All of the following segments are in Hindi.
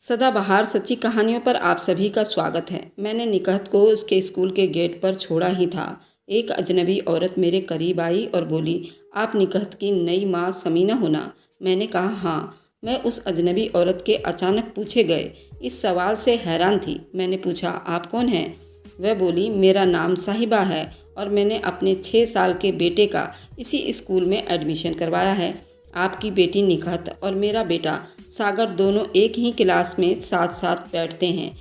सदाबहार सच्ची कहानियों पर आप सभी का स्वागत है। मैंने निकहत को उसके स्कूल के गेट पर छोड़ा ही था। एक अजनबी औरत मेरे करीब आई और बोली, आप निकहत की नई माँ समीना हो ना? मैंने कहा हाँ। मैं उस अजनबी औरत के अचानक पूछे गए इस सवाल से हैरान थी। मैंने पूछा, आप कौन हैं? वह बोली, मेरा नाम साहिबा है और मैंने अपने 6 साल के बेटे का इसी स्कूल में एडमिशन करवाया है। आपकी बेटी निकहत और मेरा बेटा सागर दोनों एक ही क्लास में साथ साथ बैठते हैं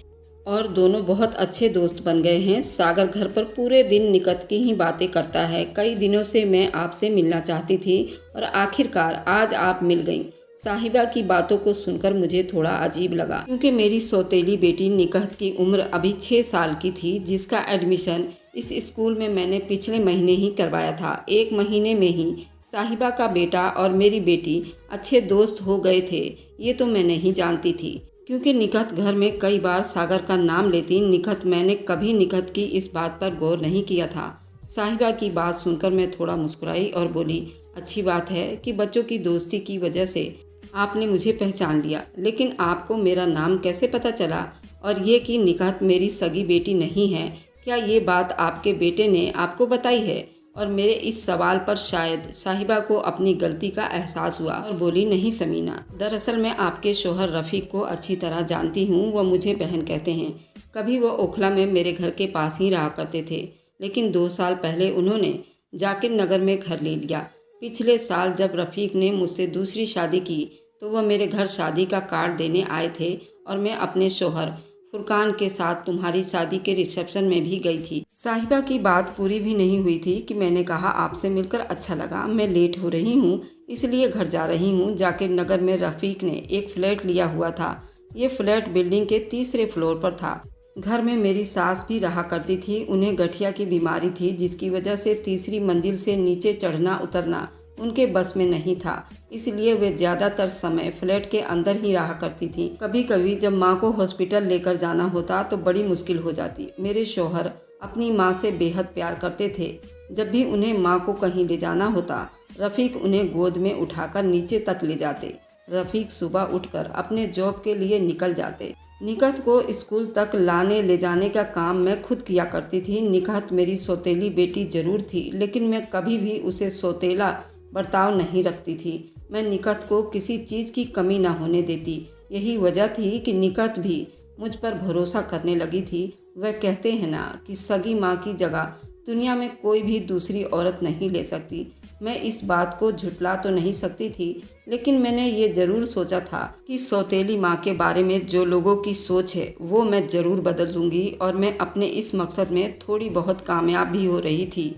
और दोनों बहुत अच्छे दोस्त बन गए हैं। सागर घर पर पूरे दिन निकहत की ही बातें करता है। कई दिनों से मैं आपसे मिलना चाहती थी और आखिरकार आज आप मिल गईं। साहिबा की बातों को सुनकर मुझे थोड़ा अजीब लगा, क्योंकि मेरी सौतेली बेटी निकहत की उम्र अभी 6 साल की थी, जिसका एडमिशन इस स्कूल में मैंने पिछले महीने ही करवाया था। 1 महीने में ही साहिबा का बेटा और मेरी बेटी अच्छे दोस्त हो गए थे, ये तो मैं नहीं जानती थी। क्योंकि निकहत घर में कई बार सागर का नाम लेती मैंने कभी निकहत की इस बात पर गौर नहीं किया था। साहिबा की बात सुनकर मैं थोड़ा मुस्कुराई और बोली, अच्छी बात है कि बच्चों की दोस्ती की वजह से आपने मुझे पहचान लिया, लेकिन आपको मेरा नाम कैसे पता चला? और ये कि निकहत मेरी सगी बेटी नहीं है, क्या ये बात आपके बेटे ने आपको बताई है? और मेरे इस सवाल पर शायद साहिबा को अपनी गलती का एहसास हुआ और बोली, नहीं समीना, दरअसल मैं आपके शोहर रफ़ीक को अच्छी तरह जानती हूँ। वह मुझे बहन कहते हैं। कभी वो ओखला में मेरे घर के पास ही रहा करते थे, लेकिन 2 साल पहले उन्होंने जाकिर नगर में घर ले लिया। पिछले साल जब रफ़ीक ने मुझसे दूसरी शादी की तो वह मेरे घर शादी का कार्ड देने आए थे और मैं अपने शोहर फुरकान के साथ तुम्हारी शादी के रिसेप्शन में भी गई थी। साहिबा की बात पूरी भी नहीं हुई थी कि मैंने कहा, आपसे मिलकर अच्छा लगा, मैं लेट हो रही हूँ इसलिए घर जा रही हूँ। जाकिर नगर में रफ़ीक ने एक फ्लैट लिया हुआ था। ये फ्लैट बिल्डिंग के तीसरे फ्लोर पर था। घर में मेरी सास भी रहा करती थी। उन्हें गठिया की बीमारी थी, जिसकी वजह से तीसरी मंजिल से नीचे चढ़ना उतरना उनके बस में नहीं था, इसलिए वे ज़्यादातर समय फ्लैट के अंदर ही रहा करती थी। कभी कभी जब माँ को हॉस्पिटल लेकर जाना होता तो बड़ी मुश्किल हो जाती। मेरे शौहर अपनी माँ से बेहद प्यार करते थे। जब भी उन्हें माँ को कहीं ले जाना होता, रफ़ीक उन्हें गोद में उठाकर नीचे तक ले जाते। रफ़ीक सुबह उठकर अपने जॉब के लिए निकल जाते। निकहत को स्कूल तक लाने ले जाने का काम मैं खुद किया करती थी। निकहत मेरी सौतेली बेटी जरूर थी, लेकिन मैं कभी भी उसे सौतेला बर्ताव नहीं रखती थी। मैं निकहत को किसी चीज़ की कमी ना होने देती। यही वजह थी कि निकहत भी मुझ पर भरोसा करने लगी थी। वह कहते हैं ना कि सगी माँ की जगह दुनिया में कोई भी दूसरी औरत नहीं ले सकती। मैं इस बात को झुटला तो नहीं सकती थी, लेकिन मैंने ये ज़रूर सोचा था कि सौतेली माँ के बारे में जो लोगों की सोच है वो मैं ज़रूर बदल दूंगी, और मैं अपने इस मकसद में थोड़ी बहुत कामयाब भी हो रही थी।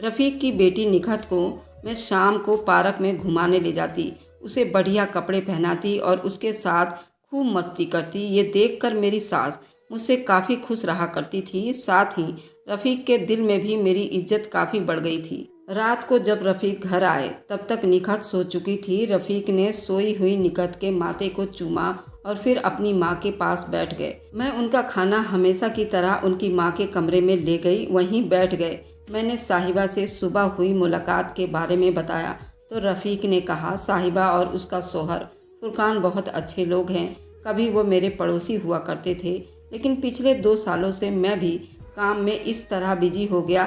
रफ़ीक की बेटी निकहत को मैं शाम को पार्क में घुमाने ले जाती, उसे बढ़िया कपड़े पहनाती और उसके साथ खूब मस्ती करती। ये देखकर मेरी सास मुझसे काफ़ी खुश रहा करती थी। साथ ही रफ़ीक के दिल में भी मेरी इज्जत काफ़ी बढ़ गई थी। रात को जब रफ़ीक घर आए तब तक निकहत सो चुकी थी। रफ़ीक ने सोई हुई निकहत के माथे को चूमा और फिर अपनी माँ के पास बैठ गए। मैं उनका खाना हमेशा की तरह उनकी माँ के कमरे में ले गई, वहीं बैठ गए। मैंने साहिबा से सुबह हुई मुलाकात के बारे में बताया तो रफ़ीक ने कहा, साहिबा और उसका शौहर फुरकान बहुत अच्छे लोग हैं। कभी वो मेरे पड़ोसी हुआ करते थे, लेकिन पिछले 2 सालों से मैं भी काम में इस तरह बिजी हो गया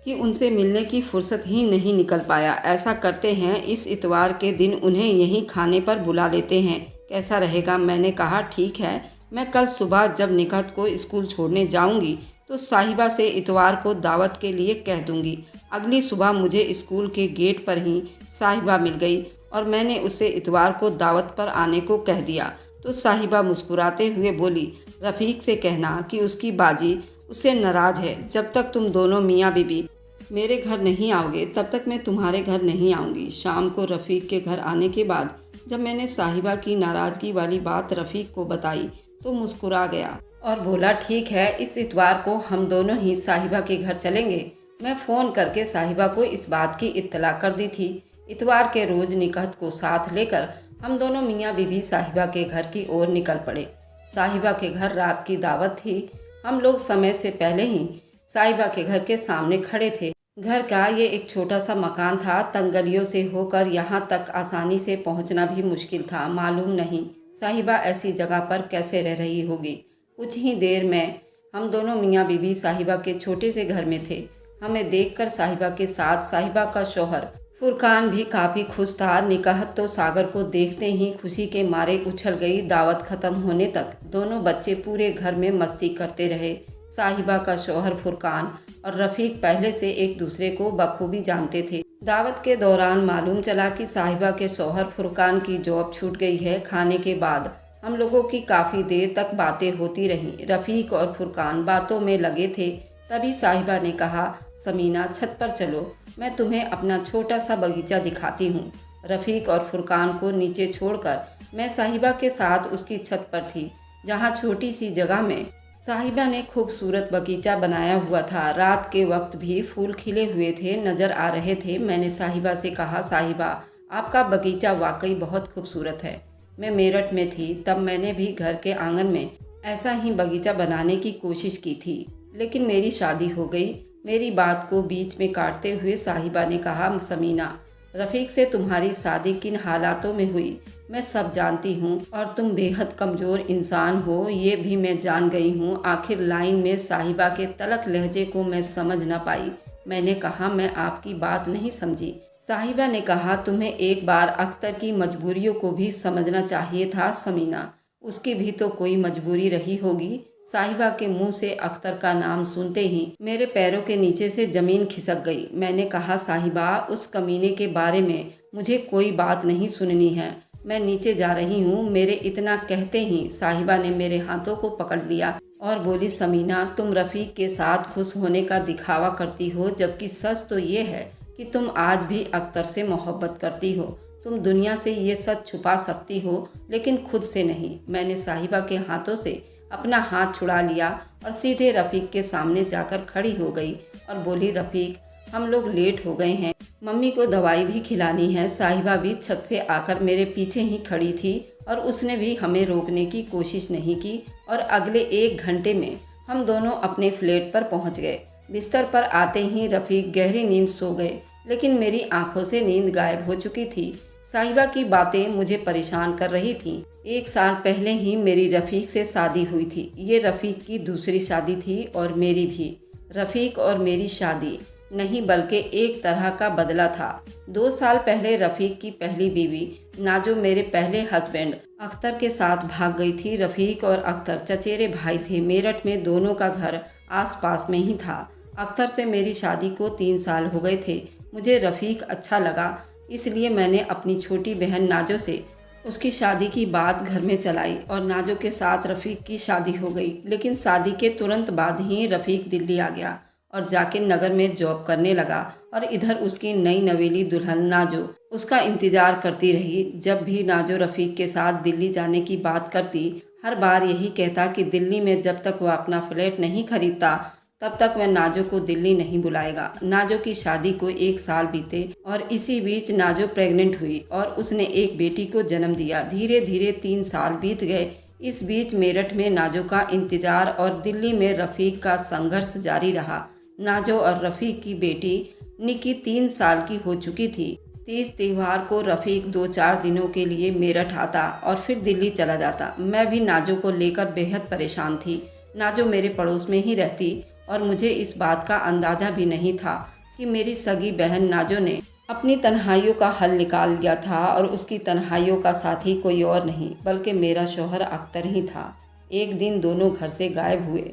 कि उनसे मिलने की फुर्सत ही नहीं निकल पाया। ऐसा करते हैं, इस इतवार के दिन उन्हें यहीं खाने पर बुला लेते हैं, कैसा रहेगा? मैंने कहा, ठीक है, मैं कल सुबह जब निकहत को स्कूल छोड़ने जाऊंगी तो साहिबा से इतवार को दावत के लिए कह दूंगी। अगली सुबह मुझे स्कूल के गेट पर ही साहिबा मिल गई और मैंने उससे इतवार को दावत पर आने को कह दिया तो साहिबा मुस्कुराते हुए बोली, रफ़ीक से कहना कि उसकी बाजी उससे नाराज़ है। जब तक तुम दोनों मियाँ बीबी मेरे घर नहीं आओगे तब तक मैं तुम्हारे घर नहीं आऊँगी। शाम को रफ़ीक के घर आने के बाद जब मैंने साहिबा की नाराज़गी वाली बात रफ़ीक को बताई तो मुस्कुरा गया और बोला, ठीक है, इस इतवार को हम दोनों ही साहिबा के घर चलेंगे। मैं फ़ोन करके साहिबा को इस बात की इत्तला कर दी थी। इतवार के रोज़ निकहत को साथ लेकर हम दोनों मियाँ बीवी साहिबा के घर की ओर निकल पड़े। साहिबा के घर रात की दावत थी। हम लोग समय से पहले ही साहिबा के घर के सामने खड़े थे। घर का ये एक छोटा सा मकान था। तंग गलियों से होकर यहाँ तक आसानी से पहुँचना भी मुश्किल था। मालूम नहीं साहिबा ऐसी जगह पर कैसे रह रही होगी। कुछ ही देर में हम दोनों मियाँ बीवी साहिबा के छोटे से घर में थे। हमें देखकर साहिबा के साथ साहिबा का शौहर फुरकान भी काफ़ी खुश था। निकाहत तो सागर को देखते ही खुशी के मारे उछल गई। दावत ख़त्म होने तक दोनों बच्चे पूरे घर में मस्ती करते रहे। साहिबा का शौहर फुरकान और रफ़ीक पहले से एक दूसरे को बखूबी जानते थे। दावत के दौरान मालूम चला कि साहिबा के शौहर फुरकान की जॉब छूट गई है। खाने के बाद हम लोगों की काफ़ी देर तक बातें होती रहीं। रफ़ीक और फुरकान बातों में लगे थे। तभी साहिबा ने कहा, समीना छत पर चलो, मैं तुम्हें अपना छोटा सा बगीचा दिखाती हूँ। रफ़ीक और फुरकान को नीचे छोड़कर मैं साहिबा के साथ उसकी छत पर थी, जहाँ छोटी सी जगह में साहिबा ने खूबसूरत बगीचा बनाया हुआ था। रात के वक्त भी फूल खिले हुए थे, नज़र आ रहे थे। मैंने साहिबा से कहा, साहिबा आपका बगीचा वाकई बहुत खूबसूरत है। मैं मेरठ में थी तब मैंने भी घर के आंगन में ऐसा ही बगीचा बनाने की कोशिश की थी, लेकिन मेरी शादी हो गई। मेरी बात को बीच में काटते हुए साहिबा ने कहा, समीना रफ़ीक से तुम्हारी शादी किन हालातों में हुई मैं सब जानती हूँ, और तुम बेहद कमज़ोर इंसान हो ये भी मैं जान गई हूँ। आखिर लाइन में साहिबा के तलख लहजे को मैं समझ न पाई। मैंने कहा, मैं आपकी बात नहीं समझी। साहिबा ने कहा, तुम्हें एक बार अख्तर की मजबूरियों को भी समझना चाहिए था समीना, उसकी भी तो कोई मजबूरी रही होगी। साहिबा के मुंह से अख्तर का नाम सुनते ही मेरे पैरों के नीचे से ज़मीन खिसक गई। मैंने कहा, साहिबा उस कमीने के बारे में मुझे कोई बात नहीं सुननी है, मैं नीचे जा रही हूँ। मेरे इतना कहते ही साहिबा ने मेरे हाथों को पकड़ लिया और बोली, समीना तुम रफ़ीक के साथ खुश होने का दिखावा करती हो, जबकि सच तो ये है कि तुम आज भी अख्तर से मोहब्बत करती हो। तुम दुनिया से ये सच छुपा सकती हो, लेकिन खुद से नहीं। मैंने साहिबा के हाथों से अपना हाथ छुड़ा लिया और सीधे रफ़ीक के सामने जाकर खड़ी हो गई और बोली, रफ़ीक हम लोग लेट हो गए हैं, मम्मी को दवाई भी खिलानी है। साहिबा भी छत से आकर मेरे पीछे ही खड़ी थी और उसने भी हमें रोकने की कोशिश नहीं की, और अगले 1 घंटे में हम दोनों अपने फ्लैट पर पहुंच गए। बिस्तर पर आते ही रफ़ीक गहरी नींद सो गए, लेकिन मेरी आंखों से नींद गायब हो चुकी थी। साहिबा की बातें मुझे परेशान कर रही थीं। 1 साल पहले ही मेरी रफ़ीक से शादी हुई थी। ये रफ़ीक की दूसरी शादी थी और मेरी भी। रफ़ीक और मेरी शादी नहीं बल्कि एक तरह का बदला था। 2 साल पहले रफ़ीक की पहली बीवी नाजो मेरे पहले हस्बैंड अख्तर के साथ भाग गई थी। रफ़ीक और अख्तर चचेरे भाई थे। मेरठ में दोनों का घर आसपास में ही था। अख्तर से मेरी शादी को 3 साल हो गए थे। मुझे रफ़ीक अच्छा लगा, इसलिए मैंने अपनी छोटी बहन नाजो से उसकी शादी की बात घर में चलाई और नाजो के साथ रफ़ीक की शादी हो गई। लेकिन शादी के तुरंत बाद ही रफ़ीक दिल्ली आ गया और जाकिर नगर में जॉब करने लगा, और इधर उसकी नई नवेली दुल्हन नाजो उसका इंतज़ार करती रही। जब भी नाजो रफ़ीक के साथ दिल्ली जाने की बात करती, हर बार यही कहता कि दिल्ली में जब तक वह अपना फ्लैट नहीं खरीदता तब तक वह नाजो को दिल्ली नहीं बुलाएगा। नाजो की शादी को 1 साल बीते और इसी बीच नाजो प्रेग्नेंट हुई और उसने एक बेटी को जन्म दिया। धीरे धीरे 3 साल बीत गए। इस बीच मेरठ में नाजो का इंतजार और दिल्ली में रफ़ीक का संघर्ष जारी रहा। नाजो और रफ़ीक की बेटी निकी 3 साल की हो चुकी थी। तीज त्यौहार को रफ़ीक 2-4 दिनों के लिए मेरठ आता और फिर दिल्ली चला जाता। मैं भी नाजो को लेकर बेहद परेशान थी। नाजो मेरे पड़ोस में ही रहती और मुझे इस बात का अंदाज़ा भी नहीं था कि मेरी सगी बहन नाजो ने अपनी तन्हाइयों का हल निकाल लिया था, और उसकी तन्हाइयों का साथी कोई और नहीं बल्कि मेरा शौहर अख्तर ही था। एक दिन दोनों घर से गायब हुए।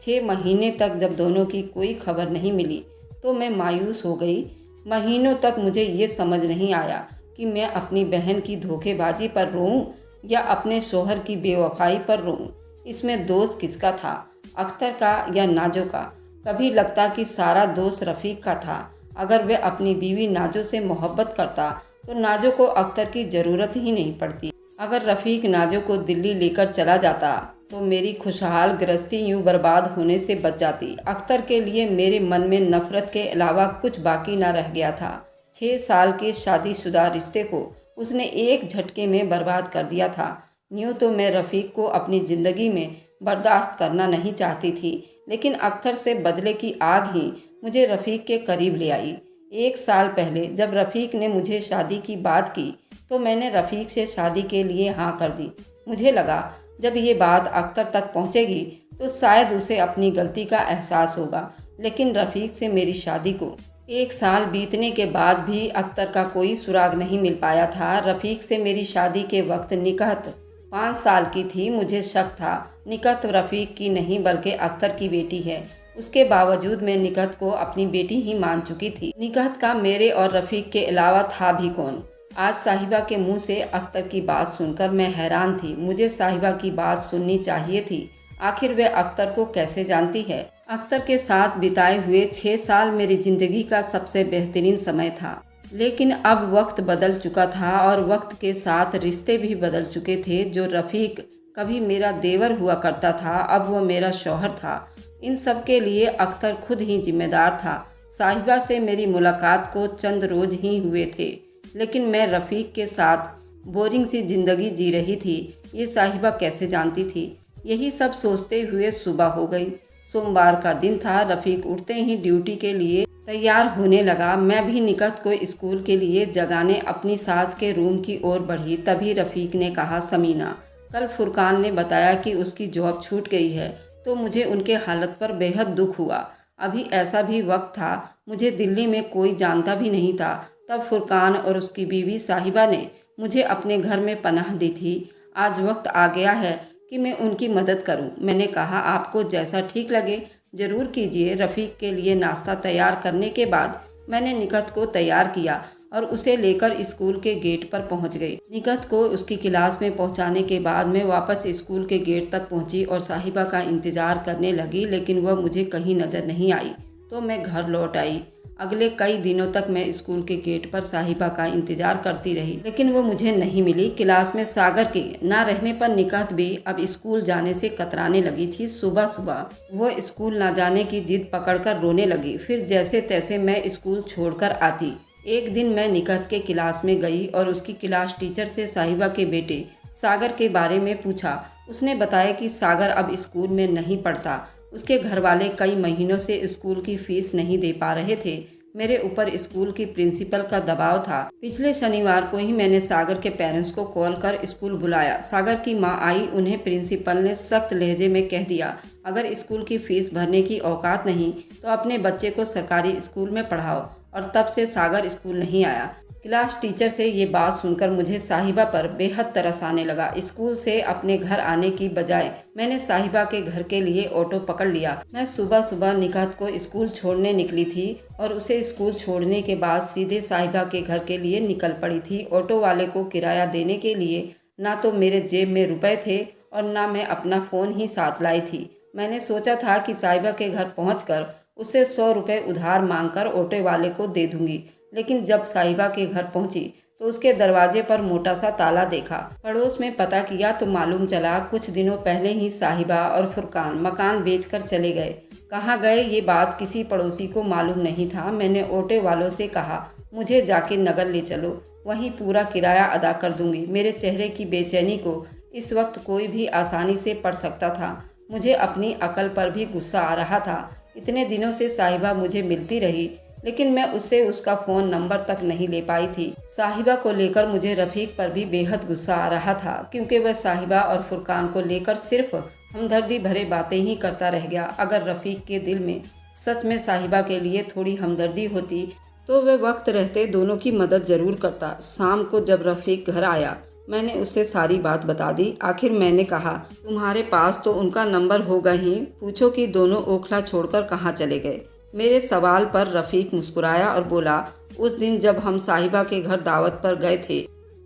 6 महीने तक जब दोनों की कोई खबर नहीं मिली तो मैं मायूस हो गई। महीनों तक मुझे ये समझ नहीं आया कि मैं अपनी बहन की धोखेबाजी पर रोऊं या अपने शौहर की बेवफाई पर रोऊं। इसमें दोष किसका था, अख्तर का या नाजो का? कभी लगता कि सारा दोष रफ़ीक का था। अगर वह अपनी बीवी नाजो से मोहब्बत करता तो नाजो को अख्तर की ज़रूरत ही नहीं पड़ती। अगर रफ़ीक नाजो को दिल्ली लेकर चला जाता तो मेरी खुशहाल गृहस्थी यूँ बर्बाद होने से बच जाती। अख्तर के लिए मेरे मन में नफ़रत के अलावा कुछ बाकी ना रह गया था। 6 साल के शादीशुदा रिश्ते को उसने एक झटके में बर्बाद कर दिया था। यूँ तो मैं रफ़ीक को अपनी ज़िंदगी में बर्दाश्त करना नहीं चाहती थी, लेकिन अख्तर से बदले की आग ही मुझे रफ़ीक के करीब ले आई। 1 साल पहले जब रफ़ीक ने मुझे शादी की बात की तो मैंने रफ़ीक से शादी के लिए हाँ कर दी। मुझे लगा जब ये बात अख्तर तक पहुंचेगी तो शायद उसे अपनी गलती का एहसास होगा, लेकिन रफ़ीक से मेरी शादी को 1 साल बीतने के बाद भी अख्तर का कोई सुराग नहीं मिल पाया था। रफ़ीक से मेरी शादी के वक्त निकहत 5 साल की थी। मुझे शक था निकहत रफ़ीक की नहीं बल्कि अख्तर की बेटी है। उसके बावजूद मैं निकहत को अपनी बेटी ही मान चुकी थी। निकहत का मेरे और रफ़ीक के अलावा था भी कौन? आज साहिबा के मुंह से अख्तर की बात सुनकर मैं हैरान थी। मुझे साहिबा की बात सुननी चाहिए थी। आखिर वे अख्तर को कैसे जानती है? अख्तर के साथ बिताए हुए 6 साल मेरी ज़िंदगी का सबसे बेहतरीन समय था। लेकिन अब वक्त बदल चुका था और वक्त के साथ रिश्ते भी बदल चुके थे। जो रफ़ीक कभी मेरा देवर हुआ करता था, अब वह मेरा शौहर था। इन सब के लिए अख्तर खुद ही जिम्मेदार था। साहिबा से मेरी मुलाकात को चंद रोज ही हुए थे, लेकिन मैं रफ़ीक के साथ बोरिंग सी ज़िंदगी जी रही थी। ये साहिबा कैसे जानती थी? यही सब सोचते हुए सुबह हो गई। सोमवार का दिन था। रफ़ीक उठते ही ड्यूटी के लिए तैयार होने लगा। मैं भी निकहत को स्कूल के लिए जगाने अपनी सास के रूम की ओर बढ़ी। तभी रफ़ीक ने कहा, समीना, कल फुरकान ने बताया कि उसकी जॉब छूट गई है, तो मुझे उनके हालत पर बेहद दुख हुआ। अभी ऐसा भी वक्त था मुझे दिल्ली में कोई जानता भी नहीं था। तब फुरकान और उसकी बीवी साहिबा ने मुझे अपने घर में पनाह दी थी। आज वक्त आ गया है कि मैं उनकी मदद करूं। मैंने कहा, आपको जैसा ठीक लगे ज़रूर कीजिए। रफ़ीक के लिए नाश्ता तैयार करने के बाद मैंने निकहत को तैयार किया और उसे लेकर स्कूल के गेट पर पहुंच गई। निकहत को उसकी क्लास में पहुंचाने के बाद मैं वापस स्कूल के गेट तक पहुंची और साहिबा का इंतज़ार करने लगी, लेकिन वह मुझे कहीं नज़र नहीं आई। तो मैं घर लौट आई। अगले कई दिनों तक मैं स्कूल के गेट पर साहिबा का इंतजार करती रही, लेकिन वो मुझे नहीं मिली। क्लास में सागर के ना रहने पर निकहत भी अब स्कूल जाने से कतराने लगी थी। सुबह सुबह वो स्कूल ना जाने की जिद पकड़कर रोने लगी। फिर जैसे तैसे मैं स्कूल छोड़कर आती। एक दिन मैं निकहत के क्लास में गई और उसकी क्लास टीचर से साहिबा के बेटे सागर के बारे में पूछा। उसने बताया कि सागर अब स्कूल में नहीं पढ़ता। उसके घर वाले कई महीनों से स्कूल की फीस नहीं दे पा रहे थे। मेरे ऊपर स्कूल की प्रिंसिपल का दबाव था। पिछले शनिवार को ही मैंने सागर के पेरेंट्स को कॉल कर स्कूल बुलाया। सागर की मां आई। उन्हें प्रिंसिपल ने सख्त लहजे में कह दिया, अगर स्कूल की फीस भरने की औकात नहीं तो अपने बच्चे को सरकारी स्कूल में पढ़ाओ। और तब से सागर स्कूल नहीं आया। क्लास टीचर से ये बात सुनकर मुझे साहिबा पर बेहद तरस आने लगा। स्कूल से अपने घर आने की बजाय मैंने साहिबा के घर के लिए ऑटो पकड़ लिया। मैं सुबह सुबह निकहत को स्कूल छोड़ने निकली थी और उसे स्कूल छोड़ने के बाद सीधे साहिबा के घर के लिए निकल पड़ी थी। ऑटो वाले को किराया देने के लिए ना तो मेरे जेब में रुपए थे और ना मैं अपना फ़ोन ही साथ लाई थी। मैंने सोचा था कि साहिबा के घर पहुँच उससे 100 रुपये उधार मांगकर ऑटो वाले को दे दूंगी, लेकिन जब साहिबा के घर पहुंची तो उसके दरवाजे पर मोटा सा ताला देखा। पड़ोस में पता किया तो मालूम चला कुछ दिनों पहले ही साहिबा और फुरकान मकान बेचकर चले गए। कहाँ गए ये बात किसी पड़ोसी को मालूम नहीं था। मैंने ऑटो वालों से कहा, मुझे जाके नगर ले चलो, वहीं पूरा किराया अदा कर दूंगी। मेरे चेहरे की बेचैनी को इस वक्त कोई भी आसानी से पढ़ सकता था। मुझे अपनी अकल पर भी गुस्सा आ रहा था। इतने दिनों से साहिबा मुझे मिलती रही, लेकिन मैं उससे उसका फ़ोन नंबर तक नहीं ले पाई थी। साहिबा को लेकर मुझे रफ़ीक पर भी बेहद गुस्सा आ रहा था, क्योंकि वह साहिबा और फुरकान को लेकर सिर्फ हमदर्दी भरे बातें ही करता रह गया। अगर रफ़ीक के दिल में सच में साहिबा के लिए थोड़ी हमदर्दी होती तो वह वक्त रहते दोनों की मदद ज़रूर करता। शाम को जब रफ़ीक घर आया मैंने उससे सारी बात बता दी। आखिर मैंने कहा, तुम्हारे पास तो उनका नंबर होगा ही, पूछो कि दोनों ओखला छोड़कर कहाँ चले गए। मेरे सवाल पर रफ़ीक मुस्कुराया और बोला, उस दिन जब हम साहिबा के घर दावत पर गए थे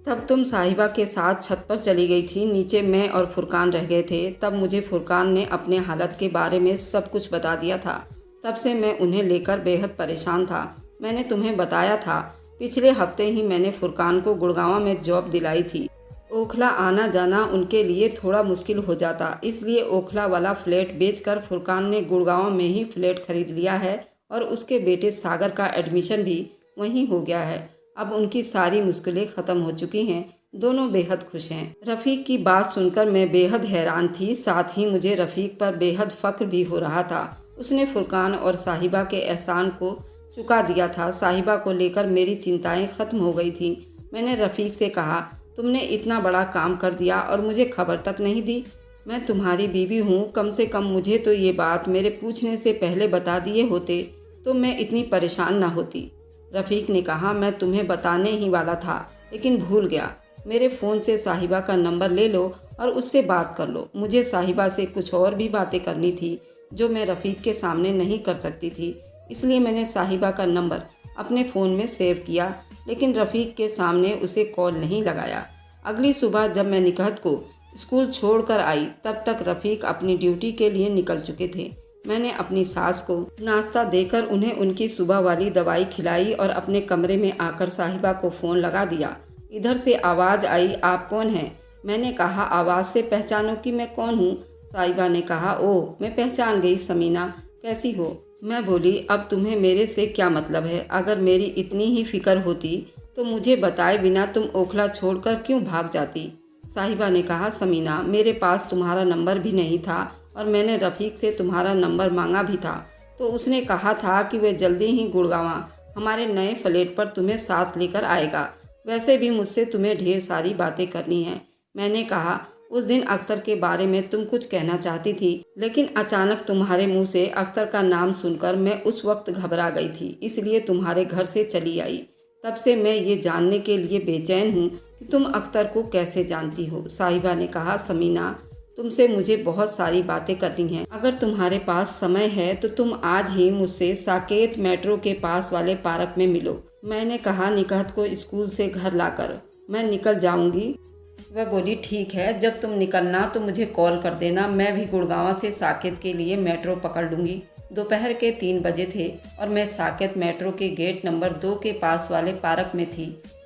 तब तुम साहिबा के साथ छत पर चली गई थी। नीचे मैं और फुरकान रह गए थे। तब मुझे फुरकान ने अपने हालत के बारे में सब कुछ बता दिया था। तब से मैं उन्हें लेकर बेहद परेशान था। मैंने तुम्हें बताया था, पिछले हफ्ते ही मैंने फुरकान को गुड़गांव में जॉब दिलाई थी। ओखला आना जाना उनके लिए थोड़ा मुश्किल हो जाता, इसलिए ओखला वाला फ्लैट बेचकर फुरकान ने गुड़गांव में ही फ्लैट खरीद लिया है और उसके बेटे सागर का एडमिशन भी वहीं हो गया है। अब उनकी सारी मुश्किलें ख़त्म हो चुकी हैं। दोनों बेहद खुश हैं। रफ़ीक की बात सुनकर मैं बेहद हैरान थी। साथ ही मुझे रफ़ीक पर बेहद फ़ख्र भी हो रहा था। उसने फुरकान और साहिबा के एहसान को चुका दिया था। साहिबा को लेकर मेरी चिंताएं ख़त्म हो गई थी। मैंने रफ़ीक से कहा, तुमने इतना बड़ा काम कर दिया और मुझे खबर तक नहीं दी। मैं तुम्हारी बीवी हूँ, कम से कम मुझे तो ये बात मेरे पूछने से पहले बता दिए होते तो मैं इतनी परेशान ना होती। रफ़ीक ने कहा, मैं तुम्हें बताने ही वाला था लेकिन भूल गया। मेरे फ़ोन से साहिबा का नंबर ले लो और उससे बात कर लो। मुझे साहिबा से कुछ और भी बातें करनी थी जो मैं रफ़ीक के सामने नहीं कर सकती थी, इसलिए मैंने साहिबा का नंबर अपने फ़ोन में सेव किया, लेकिन रफ़ीक के सामने उसे कॉल नहीं लगाया। अगली सुबह जब मैं निकहत को स्कूल छोड़कर आई तब तक रफ़ीक अपनी ड्यूटी के लिए निकल चुके थे। मैंने अपनी सास को नाश्ता देकर उन्हें उनकी सुबह वाली दवाई खिलाई और अपने कमरे में आकर साहिबा को फ़ोन लगा दिया। इधर से आवाज़ आई, आप कौन हैं? मैंने कहा, आवाज़ से पहचानो कि मैं कौन हूँ? साहिबा ने कहा, ओह मैं पहचान गई समीना, कैसी हो? मैं बोली, अब तुम्हें मेरे से क्या मतलब है? अगर मेरी इतनी ही फिक्र होती तो मुझे बताए बिना तुम ओखला छोड़कर क्यों भाग जाती? साहिबा ने कहा, समीना मेरे पास तुम्हारा नंबर भी नहीं था और मैंने रफ़ीक से तुम्हारा नंबर मांगा भी था तो उसने कहा था कि वह जल्दी ही गुड़गांव हमारे नए फ्लैट पर तुम्हें साथ लेकर आएगा। वैसे भी मुझसे तुम्हें ढेर सारी बातें करनी है। मैंने कहा, उस दिन अख्तर के बारे में तुम कुछ कहना चाहती थी, लेकिन अचानक तुम्हारे मुंह से अख्तर का नाम सुनकर मैं उस वक्त घबरा गई थी, इसलिए तुम्हारे घर से चली आई। तब से मैं ये जानने के लिए बेचैन हूँ कि तुम अख्तर को कैसे जानती हो। साहिबा ने कहा, समीना तुमसे मुझे बहुत सारी बातें करनी हैं। अगर तुम्हारे पास समय है तो तुम आज ही मुझसे साकेत मेट्रो के पास वाले पार्क में मिलो। मैंने कहा, निकहत को स्कूल से घर लाकर मैं निकल जाऊंगी। वह बोली, ठीक है, जब तुम निकलना तो मुझे कॉल कर देना, मैं भी गुड़गांव से साकेत के लिए मेट्रो पकड़ लूँगी। दोपहर के 3 बजे थे और मैं साकेत मेट्रो के गेट नंबर 2 के पास वाले पार्क में थी।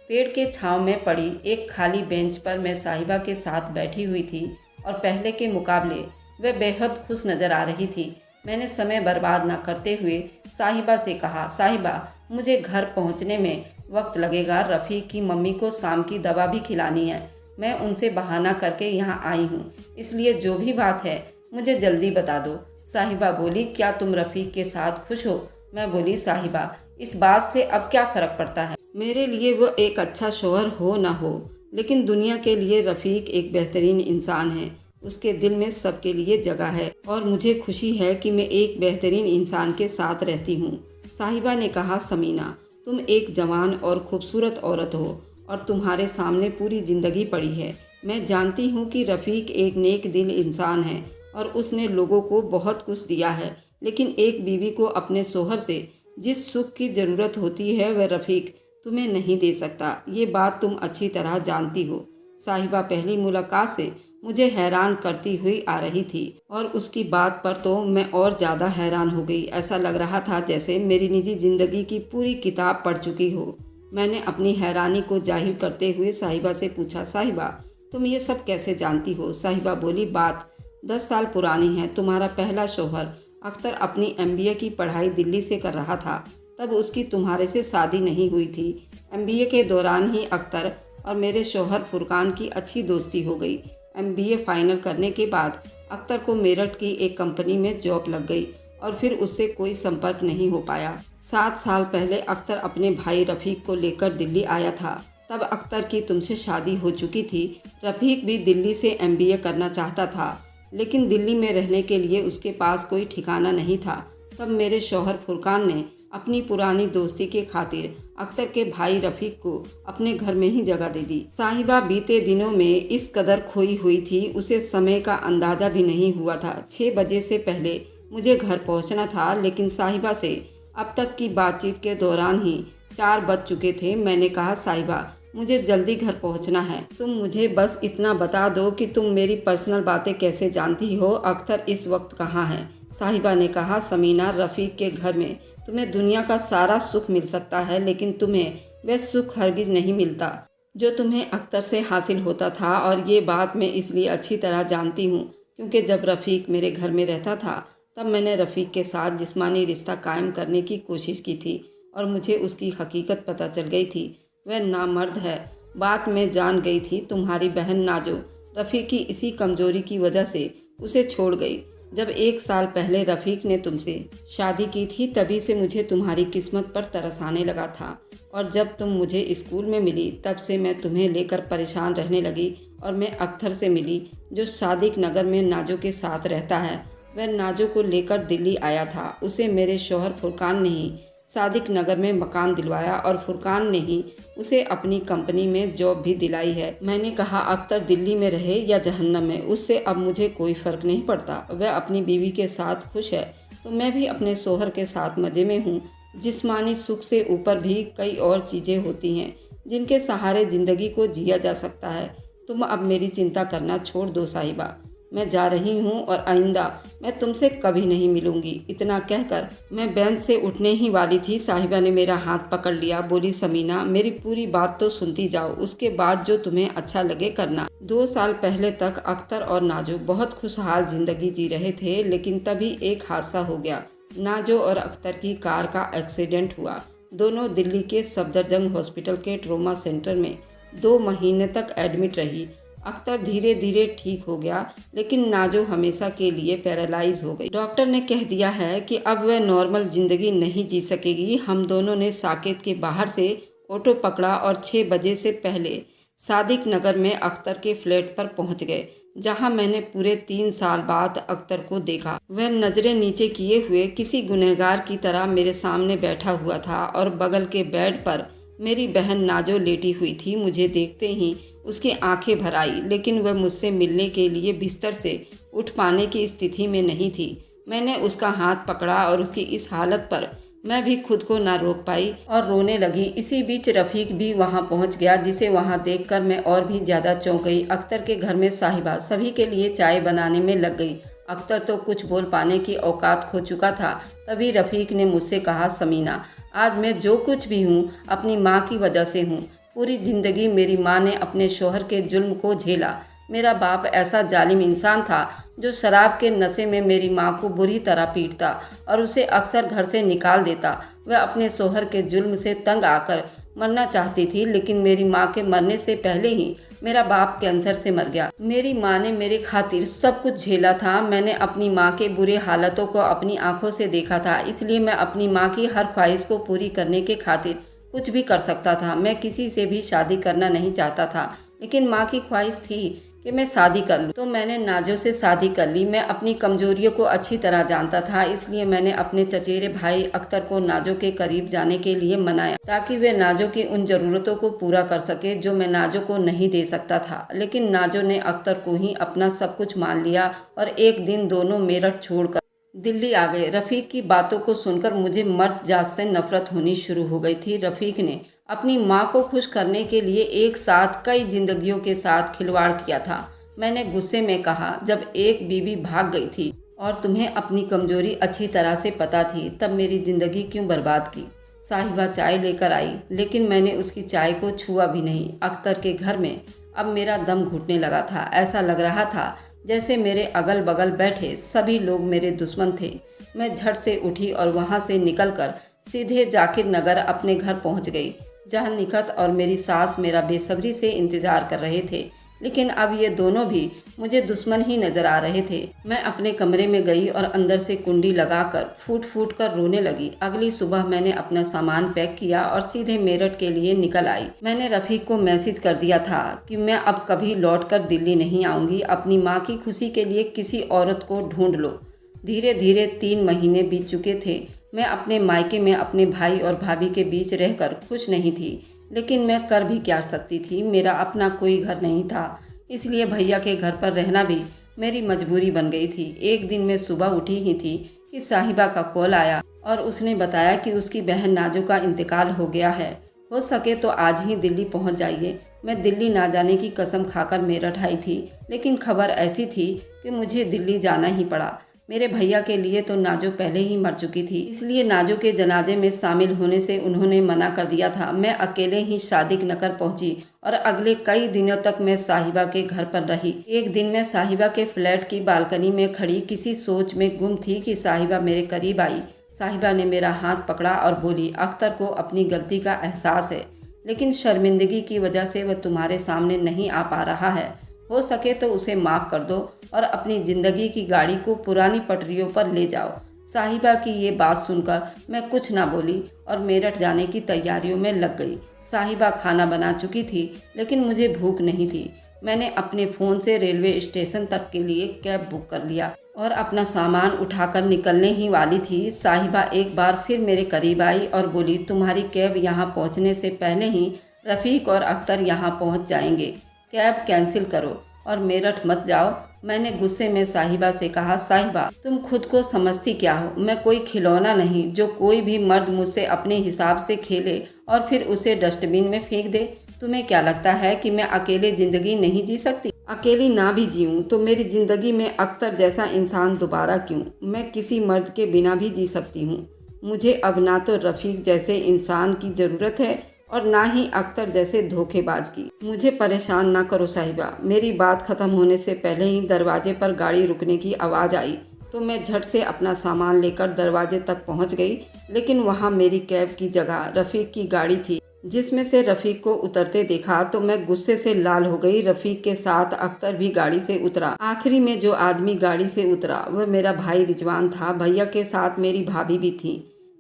पेड़ के छांव में पड़ी एक खाली बेंच पर मैं साहिबा के साथ बैठी हुई थी और पहले के मुकाबले वह बेहद खुश नज़र आ रही थी। मैंने समय बर्बाद न करते हुए साहिबा से कहा, साहिबा मुझे घर पहुंचने में वक्त लगेगा, रफ़ीक की मम्मी को शाम की दवा भी खिलानी है। मैं उनसे बहाना करके यहाँ आई हूँ, इसलिए जो भी बात है मुझे जल्दी बता दो। साहिबा बोली, क्या तुम रफ़ीक के साथ खुश हो? मैं बोली, साहिबा इस बात से अब क्या फ़र्क पड़ता है, मेरे लिए वो एक अच्छा शौहर हो ना हो, लेकिन दुनिया के लिए रफ़ीक एक बेहतरीन इंसान है। उसके दिल में सबके लिए जगह है और मुझे खुशी है कि मैं एक बेहतरीन इंसान के साथ रहती हूँ। साहिबा ने कहा, समीना तुम एक जवान और खूबसूरत औरत हो और तुम्हारे सामने पूरी ज़िंदगी पड़ी है। मैं जानती हूँ कि रफ़ीक एक नेक दिल इंसान है और उसने लोगों को बहुत कुछ दिया है, लेकिन एक बीवी को अपने शौहर से जिस सुख की ज़रूरत होती है वह रफ़ीक तुम्हें नहीं दे सकता। ये बात तुम अच्छी तरह जानती हो। साहिबा पहली मुलाकात से मुझे हैरान करती हुई आ रही थी और उसकी बात पर तो मैं और ज़्यादा हैरान हो गई। ऐसा लग रहा था जैसे मेरी निजी ज़िंदगी की पूरी किताब पढ़ चुकी हो। मैंने अपनी हैरानी को जाहिर करते हुए साहिबा से पूछा, साहिबा तुम ये सब कैसे जानती हो? साहिबा बोली, बात 10 साल पुरानी है। तुम्हारा पहला शौहर अख्तर अपनी MBA की पढ़ाई दिल्ली से कर रहा था, तब उसकी तुम्हारे से शादी नहीं हुई थी। MBA के दौरान ही अख्तर और मेरे शौहर फुरकान की अच्छी दोस्ती हो गई। MBA फाइनल करने के बाद अख्तर को मेरठ की एक कंपनी में जॉब लग गई और फिर उससे कोई संपर्क नहीं हो पाया। 7 साल पहले अख्तर अपने भाई रफ़ीक को लेकर दिल्ली आया था। तब अख्तर की तुमसे शादी हो चुकी थी। रफ़ीक भी दिल्ली से MBA करना चाहता था, लेकिन दिल्ली में रहने के लिए उसके पास कोई ठिकाना नहीं था। तब मेरे शौहर फुरकान ने अपनी पुरानी दोस्ती के खातिर अख्तर के भाई रफ़ीक को अपने घर में ही जगह दे दी। साहिबा बीते दिनों में इस कदर खोई हुई थी, उसे समय का अंदाज़ा भी नहीं हुआ था। 6 बजे से पहले मुझे घर पहुंचना था, लेकिन साहिबा से अब तक की बातचीत के दौरान ही 4 बज चुके थे। मैंने कहा, साहिबा मुझे जल्दी घर पहुंचना है, तुम मुझे बस इतना बता दो कि तुम मेरी पर्सनल बातें कैसे जानती हो, अख्तर इस वक्त कहाँ है? साहिबा ने कहा, समीना रफ़ीक के घर में तुम्हें दुनिया का सारा सुख मिल सकता है, लेकिन तुम्हें वह सुख हरगिज़ नहीं मिलता जो तुम्हें अख्तर से हासिल होता था। और ये बात मैं इसलिए अच्छी तरह जानती हूँ क्योंकि जब रफ़ीक मेरे घर में रहता था तब मैंने रफ़ीक के साथ जिस्मानी रिश्ता कायम करने की कोशिश की थी और मुझे उसकी हकीकत पता चल गई थी। वह नामर्द है, बात मैं जान गई थी। तुम्हारी बहन नाजो रफ़ीक की इसी कमज़ोरी की वजह से उसे छोड़ गई। जब 1 साल पहले रफ़ीक ने तुमसे शादी की थी तभी से मुझे तुम्हारी किस्मत पर तरस आने लगा था। और जब तुम मुझे स्कूल में मिली तब से मैं तुम्हें लेकर परेशान रहने लगी और मैं अख्तर से मिली जो सादिक नगर में नाजो के साथ रहता है। वह नाजो को लेकर दिल्ली आया था। उसे मेरे शौहर फुरकान ने ही सादिक नगर में मकान दिलवाया और फुरकान ने ही उसे अपनी कंपनी में जॉब भी दिलाई है। मैंने कहा अख्तर दिल्ली में रहे या जहन्नम में, उससे अब मुझे कोई फ़र्क नहीं पड़ता। वह अपनी बीवी के साथ खुश है तो मैं भी अपने शौहर के साथ मज़े में हूँ। जिस्मानी सुख से ऊपर भी कई और चीज़ें होती हैं जिनके सहारे ज़िंदगी को जिया जा सकता है। तुम अब मेरी चिंता करना छोड़ दो साहिबा, मैं जा रही हूँ और आइंदा मैं तुमसे कभी नहीं मिलूंगी। इतना कहकर मैं बेंच से उठने ही वाली थी, साहिबा ने मेरा हाथ पकड़ लिया। बोली समीना, मेरी पूरी बात तो सुनती जाओ, उसके बाद जो तुम्हें अच्छा लगे करना। 2 साल पहले तक अख्तर और नाजो बहुत खुशहाल जिंदगी जी रहे थे, लेकिन तभी एक हादसा हो गया। नाजो और अख्तर की कार का एक्सीडेंट हुआ। दोनों दिल्ली के सफदरजंग हॉस्पिटल के ट्रॉमा सेंटर में 2 महीने तक एडमिट रही। अख्तर धीरे धीरे ठीक हो गया, लेकिन नाजो हमेशा के लिए पैरालाइज हो गई। डॉक्टर ने कह दिया है कि अब वह नॉर्मल जिंदगी नहीं जी सकेगी। हम दोनों ने साकेत के बाहर से ऑटो पकड़ा और 6 बजे से पहले सादिक नगर में अख्तर के फ्लैट पर पहुंच गए, जहां मैंने पूरे 3 साल बाद अख्तर को देखा। वह नजरें नीचे किए हुए किसी गुनहगार की तरह मेरे सामने बैठा हुआ था और बगल के बेड पर मेरी बहन नाजो लेटी हुई थी। मुझे देखते ही उसकी आंखें भर आई, लेकिन वह मुझसे मिलने के लिए बिस्तर से उठ पाने की स्थिति में नहीं थी। मैंने उसका हाथ पकड़ा और उसकी इस हालत पर मैं भी खुद को ना रोक पाई और रोने लगी। इसी बीच रफ़ीक भी वहां पहुंच गया, जिसे वहां देखकर मैं और भी ज़्यादा चौंक गई। अख्तर के घर में साहिबा सभी के लिए चाय बनाने में लग गई। अख्तर तो कुछ बोल पाने की औकात खो चुका था। तभी रफ़ीक ने मुझसे कहा, समीना, आज मैं जो कुछ भी हूँ अपनी माँ की वजह से हूँ। पूरी ज़िंदगी मेरी माँ ने अपने शौहर के जुल्म को झेला। मेरा बाप ऐसा जालिम इंसान था जो शराब के नशे में मेरी माँ को बुरी तरह पीटता और उसे अक्सर घर से निकाल देता। वह अपने शौहर के जुल्म से तंग आकर मरना चाहती थी, लेकिन मेरी माँ के मरने से पहले ही मेरा बाप कैंसर से मर गया। मेरी माँ ने मेरे खातिर सब कुछ झेला था। मैंने अपनी माँ के बुरे हालातों को अपनी आंखों से देखा था, इसलिए मैं अपनी माँ की हर ख्वाहिश को पूरी करने के खातिर कुछ भी कर सकता था। मैं किसी से भी शादी करना नहीं चाहता था, लेकिन माँ की ख्वाहिश थी कि मैं शादी कर लूँ, तो मैंने नाजो से शादी कर ली। मैं अपनी कमजोरियों को अच्छी तरह जानता था, इसलिए मैंने अपने चचेरे भाई अख्तर को नाजो के करीब जाने के लिए मनाया, ताकि वे नाजो की उन ज़रूरतों को पूरा कर सके जो मैं नाजो को नहीं दे सकता था। लेकिन नाजो ने अख्तर को ही अपना सब कुछ मान लिया और एक दिन दोनों मेरठ छोड़कर दिल्ली आ गए। रफ़ीक की बातों को सुनकर मुझे मर्द जात से नफरत होनी शुरू हो गई थी। रफ़ीक ने अपनी माँ को खुश करने के लिए एक साथ कई जिंदगियों के साथ खिलवाड़ किया था। मैंने गुस्से में कहा, जब एक बीवी भाग गई थी और तुम्हें अपनी कमजोरी अच्छी तरह से पता थी, तब मेरी जिंदगी क्यों बर्बाद की। साहिबा चाय लेकर आई, लेकिन मैंने उसकी चाय को छुआ भी नहीं। अख्तर के घर में अब मेरा दम घुटने लगा था। ऐसा लग रहा था जैसे मेरे अगल बगल बैठे सभी लोग मेरे दुश्मन थे। मैं झट से उठी और वहां से निकलकर सीधे जाकिर नगर अपने घर पहुंच गई, जहां निकहत और मेरी सास मेरा बेसब्री से इंतजार कर रहे थे। लेकिन अब ये दोनों भी मुझे दुश्मन ही नजर आ रहे थे। मैं अपने कमरे में गई और अंदर से कुंडी लगाकर फूट फूट कर रोने लगी। अगली सुबह मैंने अपना सामान पैक किया और सीधे मेरठ के लिए निकल आई। मैंने रफ़ीक को मैसेज कर दिया था कि मैं अब कभी लौटकर दिल्ली नहीं आऊंगी। अपनी माँ की खुशी के लिए किसी औरत को ढूंढ लो। धीरे धीरे 3 महीने बीत चुके थे। मैं अपने मायके में अपने भाई और भाभी के बीच रहकर खुश नहीं थी, लेकिन मैं कर भी क्या सकती थी। मेरा अपना कोई घर नहीं था, इसलिए भैया के घर पर रहना भी मेरी मजबूरी बन गई थी। एक दिन मैं सुबह उठी ही थी कि साहिबा का कॉल आया और उसने बताया कि उसकी बहन नाजो का इंतकाल हो गया है। हो सके तो आज ही दिल्ली पहुंच जाइए। मैं दिल्ली ना जाने की कसम खाकर मेरठ आई थी, लेकिन खबर ऐसी थी कि मुझे दिल्ली जाना ही पड़ा। मेरे भैया के लिए तो नाजो पहले ही मर चुकी थी, इसलिए नाजो के जनाजे में शामिल होने से उन्होंने मना कर दिया था। मैं अकेले ही सादिक नगर पहुंची और अगले कई दिनों तक मैं साहिबा के घर पर रही। एक दिन मैं साहिबा के फ्लैट की बालकनी में खड़ी किसी सोच में गुम थी कि साहिबा मेरे करीब आई। साहिबा ने मेरा हाथ पकड़ा और बोली, अख्तर को अपनी गलती का एहसास है, लेकिन शर्मिंदगी की वजह से वह तुम्हारे सामने नहीं आ पा रहा है। हो सके तो उसे माफ़ कर दो और अपनी ज़िंदगी की गाड़ी को पुरानी पटरियों पर ले जाओ। साहिबा की ये बात सुनकर मैं कुछ ना बोली और मेरठ जाने की तैयारियों में लग गई। साहिबा खाना बना चुकी थी, लेकिन मुझे भूख नहीं थी। मैंने अपने फ़ोन से रेलवे स्टेशन तक के लिए कैब बुक कर लिया और अपना सामान उठाकर निकलने ही वाली थी। साहिबा एक बार फिर मेरे करीब आई और बोली, तुम्हारी कैब यहाँ पहुँचने से पहले ही रफ़ीक और अख्तर यहाँ पहुँच जाएंगे। कैब कैंसिल करो और मेरठ मत जाओ। मैंने गुस्से में साहिबा से कहा, साहिबा तुम खुद को समझती क्या हो? मैं कोई खिलौना नहीं जो कोई भी मर्द मुझसे अपने हिसाब से खेले और फिर उसे डस्टबिन में फेंक दे। तुम्हें क्या लगता है कि मैं अकेले ज़िंदगी नहीं जी सकती? अकेली ना भी जीऊँ तो मेरी ज़िंदगी में अख्तर जैसा इंसान दोबारा क्यों? मैं किसी मर्द के बिना भी जी सकती हूँ। मुझे अब ना तो रफ़ीक जैसे इंसान की ज़रूरत है और ना ही अख्तर जैसे धोखेबाज की। मुझे परेशान ना करो साहिबा। मेरी बात ख़त्म होने से पहले ही दरवाजे पर गाड़ी रुकने की आवाज़ आई तो मैं झट से अपना सामान लेकर दरवाजे तक पहुंच गई, लेकिन वहां मेरी कैब की जगह रफ़ीक की गाड़ी थी, जिसमें से रफ़ीक को उतरते देखा तो मैं गुस्से से लाल हो गई। रफ़ीक के साथ अख्तर भी गाड़ी से उतरा। आखिरी में जो आदमी गाड़ी से उतरा वह मेरा भाई रिजवान था। भैया के साथ मेरी भाभी भी थी।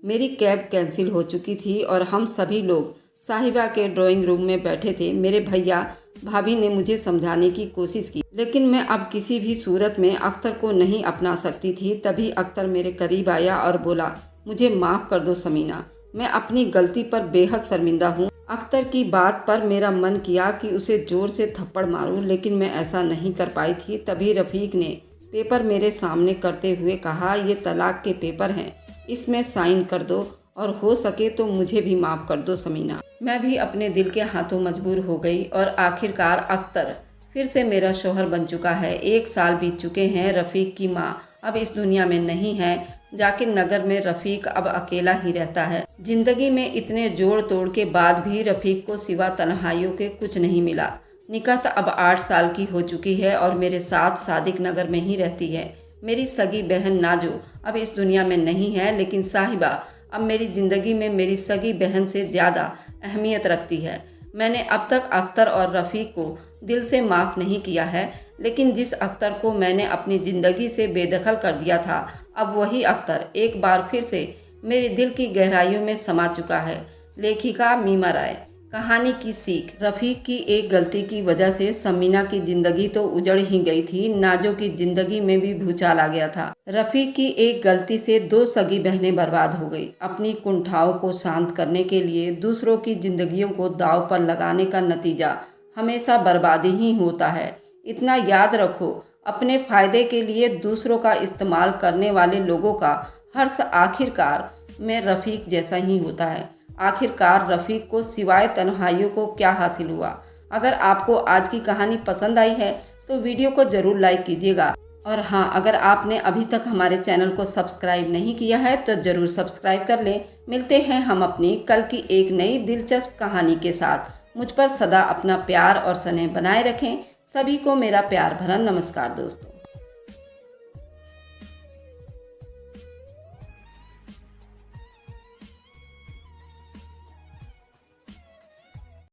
मेरी कैब कैंसिल हो चुकी थी और हम सभी लोग साहिबा के ड्राइंग रूम में बैठे थे। मेरे भैया भाभी ने मुझे समझाने की कोशिश की, लेकिन मैं अब किसी भी सूरत में अख्तर को नहीं अपना सकती थी। तभी अख्तर मेरे करीब आया और बोला, मुझे माफ़ कर दो समीना, मैं अपनी गलती पर बेहद शर्मिंदा हूँ। अख्तर की बात पर मेरा मन किया कि उसे ज़ोर से थप्पड़ मारूं, लेकिन मैं ऐसा नहीं कर पाई थी। तभी रफ़ीक ने पेपर मेरे सामने करते हुए कहा, ये तलाक के पेपर हैं, इसमें साइन कर दो और हो सके तो मुझे भी माफ़ कर दो समीना। मैं भी अपने दिल के हाथों मजबूर हो गई और आखिरकार अख्तर फिर से मेरा शौहर बन चुका है। 1 साल बीत चुके हैं। रफ़ीक की माँ अब इस दुनिया में नहीं है। जाकिर नगर में रफ़ीक अब अकेला ही रहता है। जिंदगी में इतने जोड़ तोड़ के बाद भी रफ़ीक को सिवा तन्हाइयों के कुछ नहीं मिला। निकात अब 8 साल की हो चुकी है और मेरे साथ सादिक नगर में ही रहती है। मेरी सगी बहन नाजो अब इस दुनिया में नहीं है, लेकिन साहिबा अब मेरी ज़िंदगी में मेरी सगी बहन से ज़्यादा अहमियत रखती है। मैंने अब तक अख्तर और रफ़ीक को दिल से माफ़ नहीं किया है, लेकिन जिस अख्तर को मैंने अपनी ज़िंदगी से बेदखल कर दिया था, अब वही अख्तर एक बार फिर से मेरे दिल की गहराइयों में समा चुका है। लेखिका मीमा राय। कहानी की सीख। रफ़ीक की एक गलती की वजह से समीना की जिंदगी तो उजड़ ही गई थी, नाजो की जिंदगी में भी भूचाल आ गया था। रफ़ीक की एक गलती से 2 सगी बहनें बर्बाद हो गई। अपनी कुंठाओं को शांत करने के लिए दूसरों की जिंदगियों को दांव पर लगाने का नतीजा हमेशा बर्बादी ही होता है। इतना याद रखो, अपने फायदे के लिए दूसरों का इस्तेमाल करने वाले लोगों का हर्ष आखिरकार में रफ़ीक जैसा ही होता है। आखिरकार रफ़ीक को सिवाय तन्हाइयों को क्या हासिल हुआ? अगर आपको आज की कहानी पसंद आई है तो वीडियो को ज़रूर लाइक कीजिएगा। और हाँ, अगर आपने अभी तक हमारे चैनल को सब्सक्राइब नहीं किया है तो ज़रूर सब्सक्राइब कर लें। मिलते हैं हम अपनी कल की एक नई दिलचस्प कहानी के साथ। मुझ पर सदा अपना प्यार और स्नेह बनाए रखें। सभी को मेरा प्यार भरा नमस्कार दोस्तों।